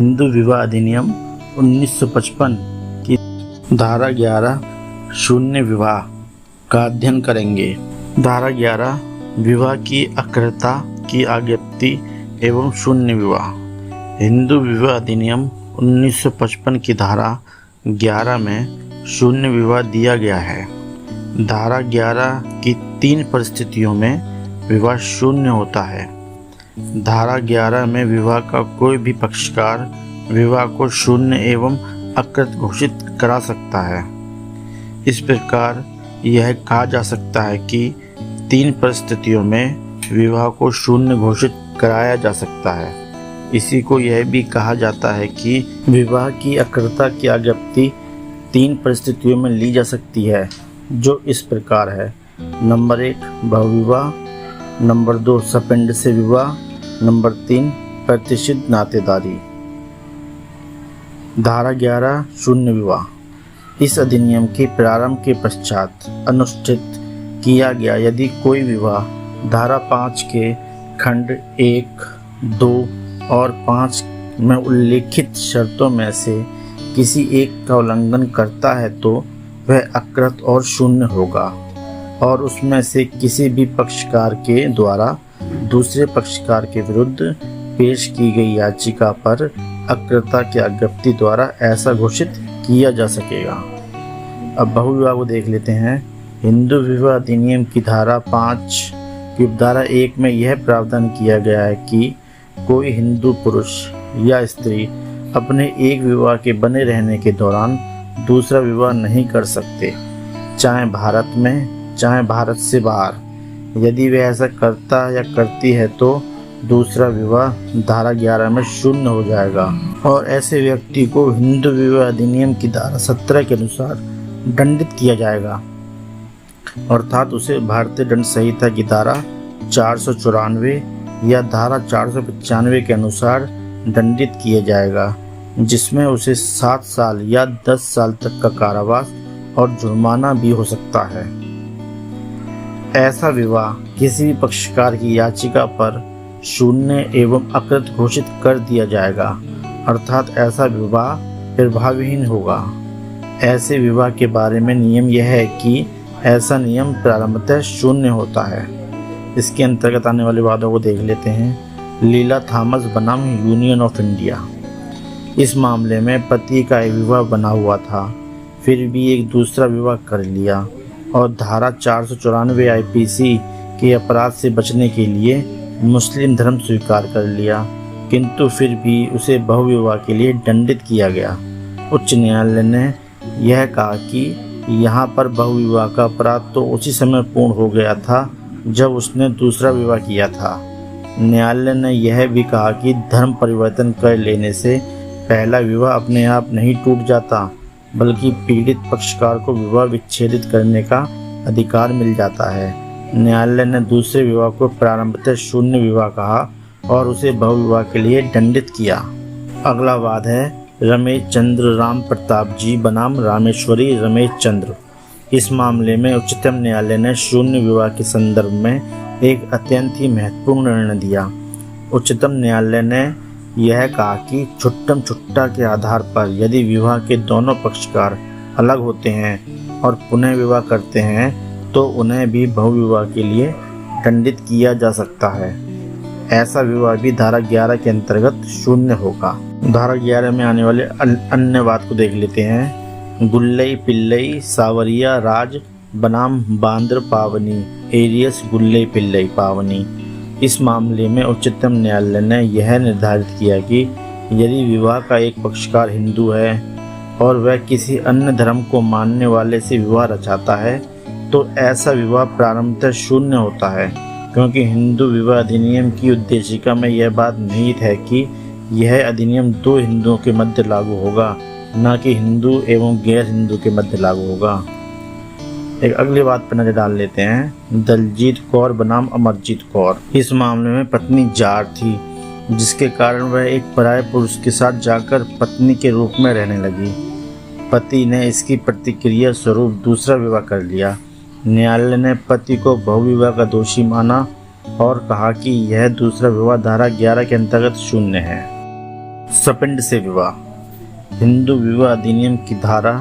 हिंदू विवाह अधिनियम 1955 की धारा 11 शून्य विवाह का अध्ययन करेंगे। धारा 11 विवाह की अक्रता की आज्ञप्ति एवं शून्य विवाह। हिंदू विवाह अधिनियम 1955 की धारा 11 में शून्य विवाह दिया गया है। धारा 11 की 3 परिस्थितियों में विवाह शून्य होता है। धारा 11 में विवाह का कोई भी पक्षकार विवाह को शून्य एवं अकृत घोषित करा सकता है। इस प्रकार यह कहा जा सकता है कि 3 परिस्थितियों में विवाह को शून्य घोषित कराया जा सकता है। इसी को यह भी कहा जाता है कि विवाह की अकृतता की आज्ञप्ति 3 परिस्थितियों में ली जा सकती है, जो इस प्रकार है। नंबर 1 बहुविवाह, नंबर 2 सपिंड से विवाह, नंबर 3 प्रतिष्ठित नातेदारी। धारा 11 शून्य विवाह इस अधिनियम के प्रारंभ के पश्चात अनुष्ठित किया गया यदि कोई विवाह धारा 5 के खंड 1, 2 और 5 में उल्लिखित शर्तों में से किसी एक का उल्लंघन करता है तो वह अकृत और शून्य होगा और उसमें से किसी भी पक्षकार के द्वारा दूसरे पक्षकार के विरुद्ध पेश की गई याचिका पर अकृतता की आज्ञप्ति द्वारा ऐसा घोषित किया जा सकेगा। अब बहुविवाह को देख लेते हैं। हिंदू विवाह अधिनियम की धारा 5 की उपधारा 1 में यह प्रावधान किया गया है कि कोई हिंदू पुरुष या स्त्री अपने एक विवाह के बने रहने के दौरान दूसरा विवाह नहीं कर सकते, चाहे भारत में चाहे भारत से बाहर। यदि वह ऐसा करता या करती है तो दूसरा विवाह धारा 11 में शून्य हो जाएगा और ऐसे व्यक्ति को हिंदू विवाह अधिनियम की धारा 17 के अनुसार दंडित किया जाएगा, अर्थात उसे भारतीय दंड संहिता की धारा 494 या धारा 495 के अनुसार दंडित किया जाएगा, जिसमें उसे 7 साल या 10 साल तक का कारावास और जुर्माना भी हो सकता है। ऐसा विवाह किसी भी पक्षकार की याचिका पर शून्य एवं अकृत घोषित कर दिया जाएगा, अर्थात ऐसा विवाह प्रभावहीन होगा। ऐसे विवाह के बारे में नियम यह है कि ऐसा नियम प्रारंभतः शून्य होता है। इसके अंतर्गत आने वाले वादों को देख लेते हैं। लीला थॉमस बनाम यूनियन ऑफ इंडिया। इस मामले में पति का एक विवाह बना हुआ था, फिर भी एक दूसरा विवाह कर लिया और धारा 494 आईपीसी के अपराध से बचने के लिए मुस्लिम धर्म स्वीकार कर लिया, किंतु फिर भी उसे बहुविवाह के लिए दंडित किया गया। उच्च न्यायालय ने यह कहा कि यहाँ पर बहुविवाह का अपराध तो उसी समय पूर्ण हो गया था जब उसने दूसरा विवाह किया था। न्यायालय ने यह भी कहा कि धर्म परिवर्तन कर लेने से पहला विवाह अपने आप नहीं टूट जाता, बल्कि पीड़ित पक्षकार को विवाह विच्छेदित करने का अधिकार मिल जाता है। न्यायालय ने दूसरे विवाह को प्रारंभतः शून्य विवाह कहा और उसे बहुविवाह के लिए दंडित किया। अगला वाद है रमेश चंद्र राम प्रताप जी बनाम रामेश्वरी रमेश चंद्र। इस मामले में उच्चतम न्यायालय ने शून्य विवाह के संदर्भ में एक अत्यंत ही महत्वपूर्ण निर्णय दिया। उच्चतम न्यायालय ने यह कहा कि छुट्टम छुट्टा के आधार पर यदि विवाह के दोनों पक्षकार अलग होते हैं और पुनः विवाह करते हैं तो उन्हें भी बहुविवाह के लिए दंडित किया जा सकता है। ऐसा विवाह भी धारा 11 के अंतर्गत शून्य होगा। धारा 11 में आने वाले अन्य बात को देख लेते हैं। गुल्लई पिल्लई सावरिया राज बनाम बांद्र पावनी एरियस गुल्लई पिल्लई पावनी। इस मामले में उच्चतम न्यायालय ने यह निर्धारित किया कि यदि विवाह का एक पक्षकार हिंदू है और वह किसी अन्य धर्म को मानने वाले से विवाह रचाता है तो ऐसा विवाह प्रारंभतः शून्य होता है, क्योंकि हिंदू विवाह अधिनियम की उद्देशिका में यह बात निहित है कि यह अधिनियम 2 हिंदुओं के मध्य लागू होगा, न कि हिंदू एवं गैर हिंदू के मध्य लागू होगा। एक अगली बात पर नजर डाल लेते हैं। दलजीत कौर बनाम अमरजीत कौर। इस मामले में पत्नी जार थी, जिसके कारण वह एक पराये पुरुष के साथ जाकर पत्नी के रूप में रहने लगी। पति ने इसकी प्रतिक्रिया स्वरूप दूसरा विवाह कर लिया। न्यायालय ने पति को बहुविवाह का दोषी माना और कहा कि यह दूसरा विवाह धारा 11 के अंतर्गत शून्य है। सपिंड से विवाह। हिंदू विवाह अधिनियम की धारा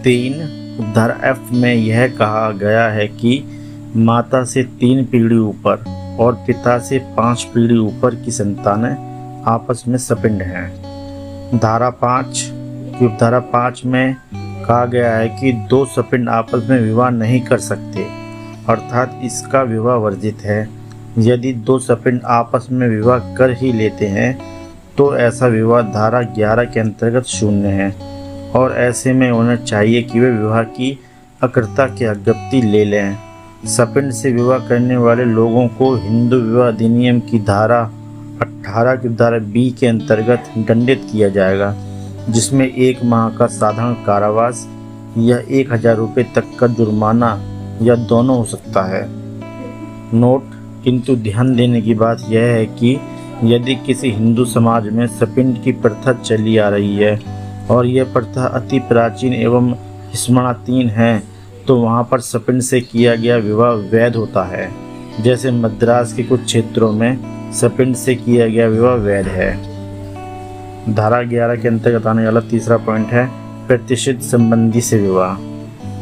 3 उपधारा F में यह कहा गया है कि माता से 3 पीढ़ी ऊपर और पिता से 5 पीढ़ी ऊपर की संतानें आपस में सपिंड हैं। धारा 5 की उपधारा 5 में कहा गया है कि 2 सपिंड आपस में विवाह नहीं कर सकते, अर्थात इसका विवाह वर्जित है। यदि 2 सपिंड आपस में विवाह कर ही लेते हैं तो ऐसा विवाह धारा 11 के अंतर्गत शून्य है और ऐसे में उन्हें चाहिए कि वे विवाह की अकृता की अज्ञप्ति ले लें। सपिंड से विवाह करने वाले लोगों को हिंदू विवाह अधिनियम की धारा 18 की धारा B के अंतर्गत दंडित किया जाएगा, जिसमें 1 माह का साधारण कारावास या 1000 रुपये तक का जुर्माना या दोनों हो सकता है। नोट, किंतु ध्यान देने की बात यह है कि यदि किसी हिंदू समाज में सपिंड की प्रथा चली आ रही है और यह प्रथा अति प्राचीन एवं स्मरणाधीन है तो वहाँ पर सपिंड से किया गया विवाह वैध होता है। जैसे मद्रास के कुछ क्षेत्रों में सपिंड से किया गया विवाह वैध है। धारा 11 के अंतर्गत आने वाला तीसरा पॉइंट है प्रतिष्ठित संबंधी से विवाह।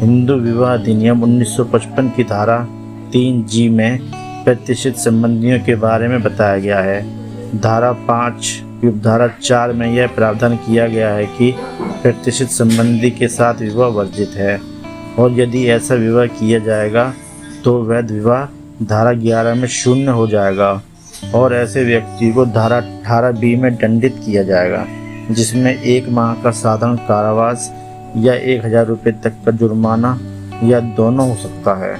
हिंदू विवाह अधिनियम 1955 की धारा 3G में प्रतिष्ठित संबंधियों के बारे में बताया गया है। धारा 5 की उपधारा 4 में यह प्रावधान किया गया है कि प्रतिष्ठित संबंधी के साथ विवाह वर्जित है और यदि ऐसा विवाह किया जाएगा तो वैध विवाह धारा 11 में शून्य हो जाएगा और ऐसे व्यक्ति को धारा 18B में दंडित किया जाएगा, जिसमें 1 माह का साधारण कारावास या 1000 रुपये तक का जुर्माना या दोनों हो सकता है।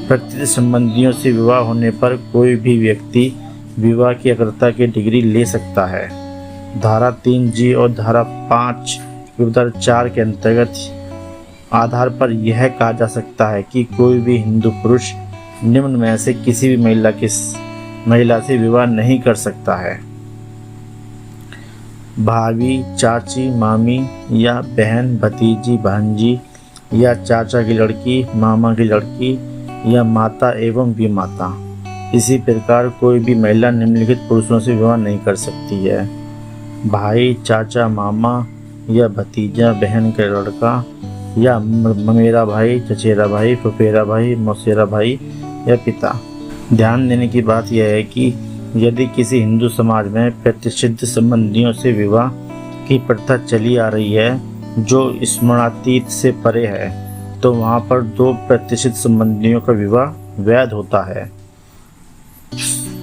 प्रतिष्ठित संबंधियों से विवाह होने पर कोई भी व्यक्ति विवाह की अकृता की डिग्री ले सकता है। धारा 3G और धारा 5 उपधारा 4 के अंतर्गत आधार पर यह कहा जा सकता है कि कोई भी हिंदू पुरुष निम्न में से किसी भी महिला से विवाह नहीं कर सकता है। भाभी, चाची, मामी या बहन, भतीजी, भांजी या चाचा की लड़की, मामा की लड़की या माता एवं विमाता। इसी प्रकार कोई भी महिला निम्नलिखित पुरुषों से विवाह नहीं कर सकती है। भाई, चाचा, मामा या भतीजा, बहन का लड़का या ममेरा भाई, चचेरा भाई, फुफेरा भाई, मौसेरा भाई या पिता। ध्यान देने की बात यह है कि यदि किसी हिंदू समाज में प्रतिष्ठित संबंधियों से विवाह की प्रथा चली आ रही है जो स्मरणातीत से परे है तो वहाँ पर 2 प्रतिष्ठित संबंधियों का विवाह वैध होता है।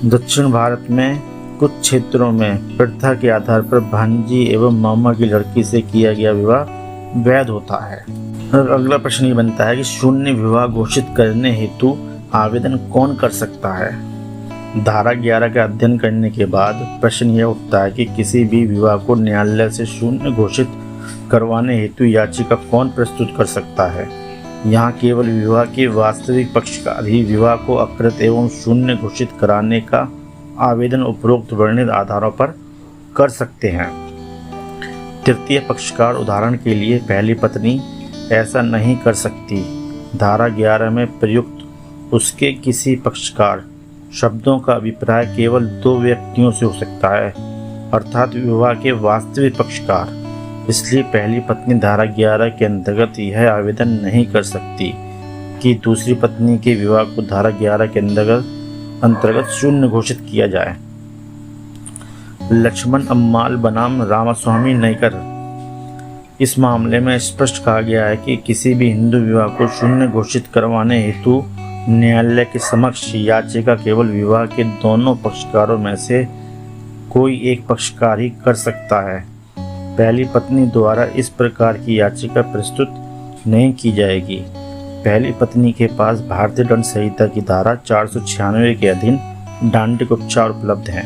दक्षिण भारत में कुछ क्षेत्रों में प्रथा के आधार पर भांजी एवं मामा की लड़की से किया गया विवाह वैध होता है। अगला प्रश्न ये बनता है कि शून्य विवाह घोषित करने हेतु आवेदन कौन कर सकता है। धारा 11 का अध्ययन करने के बाद प्रश्न यह उठता है कि किसी भी विवाह को न्यायालय से शून्य घोषित करवाने हेतु याचिका कौन प्रस्तुत कर सकता है। यहाँ केवल विवाह के वास्तविक पक्षकार ही विवाह को अकृत एवं शून्य घोषित कराने का आवेदन उपरोक्त वर्णित आधारों पर कर सकते हैं। तृतीय पक्षकार, उदाहरण के लिए पहली पत्नी, ऐसा नहीं कर सकती। धारा 11 में प्रयुक्त उसके किसी पक्षकार शब्दों का अभिप्राय केवल 2 व्यक्तियों से हो सकता है, अर्थात विवाह के वास्तविक पक्षकार। इसलिए पहली पत्नी धारा 11 के अंतर्गत यह आवेदन नहीं कर सकती कि दूसरी पत्नी के विवाह को धारा 11 के अंतर्गत शून्य घोषित किया जाए। लक्ष्मण अम्माल बनाम रामास्वामी नयकर, इस मामले में स्पष्ट कहा गया है कि किसी भी हिंदू विवाह को शून्य घोषित करवाने हेतु न्यायालय के समक्ष याचिका केवल विवाह के दोनों पक्षकारों में से कोई एक पक्षकार ही कर सकता है। पहली पत्नी द्वारा इस प्रकार की याचिका प्रस्तुत नहीं की जाएगी। पहली पत्नी के पास भारतीय दंड संहिता की धारा 496 के अधीन दंडिक उपचार उपलब्ध हैं।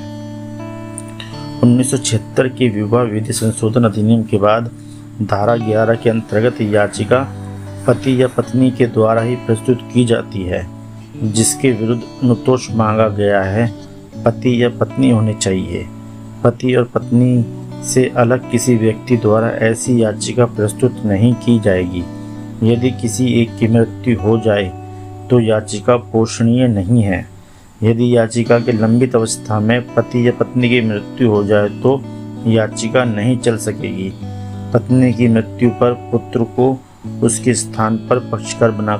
1976 के विवाह विधि संशोधन अधिनियम के बाद धारा 11 के अंतर्गत याचिका पति या पत्नी के द्वारा ही प्रस्तुत की जाती है जिसके विरुद्ध अनुतोष मांगा गया है। पति या पत्नी होने चाहिए। पति और पत्नी से अलग किसी व्यक्ति द्वारा ऐसी याचिका प्रस्तुत नहीं की जाएगी। यदि किसी एक की मृत्यु हो जाए तो याचिका पोषणीय नहीं है। यदि याचिका के लंबित अवस्था में पति या पत्नी की मृत्यु हो जाए तो याचिका नहीं चल सकेगी। पत्नी की मृत्यु पर पुत्र को उसके स्थान पर पक्षकार बना